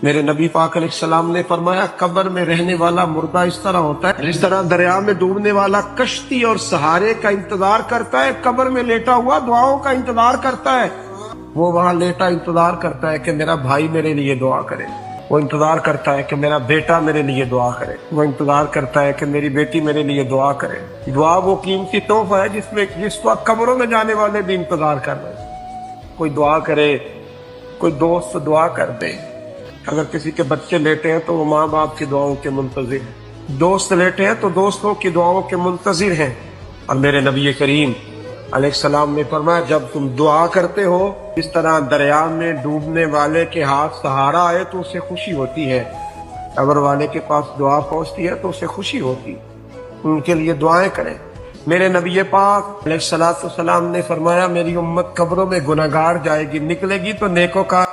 میرے نبی پاک علیہ السلام نے فرمایا قبر میں رہنے والا مردہ اس طرح ہوتا ہے جس طرح دریا میں ڈوبنے والا کشتی اور سہارے کا انتظار کرتا ہے، قبر میں لیٹا ہوا دعاؤں کا انتظار کرتا ہے۔ وہ وہاں لیٹا انتظار کرتا ہے کہ میرا بھائی میرے لیے دعا کرے، وہ انتظار کرتا ہے کہ میرا بیٹا میرے لیے دعا کرے، وہ انتظار کرتا ہے کہ میری بیٹی میرے لیے دعا کرے۔ دعا وہ قیمتی تحفہ ہے جس وقت قبروں میں جانے والے بھی انتظار کر رہے ہیں۔ کوئی دعا کرے، کوئی دوست دعا کر دے۔ اگر کسی کے بچے لیٹے ہیں تو وہ ماں باپ کی دعاؤں کے منتظر ہیں، دوست لیٹے ہیں تو دوستوں کی دعاؤں کے منتظر ہیں۔ اور میرے نبی کریم علیہ السلام نے فرمایا جب تم دعا کرتے ہو اس طرح دریا میں ڈوبنے والے کے ہاتھ سہارا آئے تو اسے خوشی ہوتی ہے، قبر والے کے پاس دعا پہنچتی ہے تو اسے خوشی ہوتی، ان کے لیے دعائیں کریں۔ میرے نبی پاک علیہ السلام نے فرمایا میری امت قبروں میں گناہگار جائے گی، نکلے گی تو نیکوکار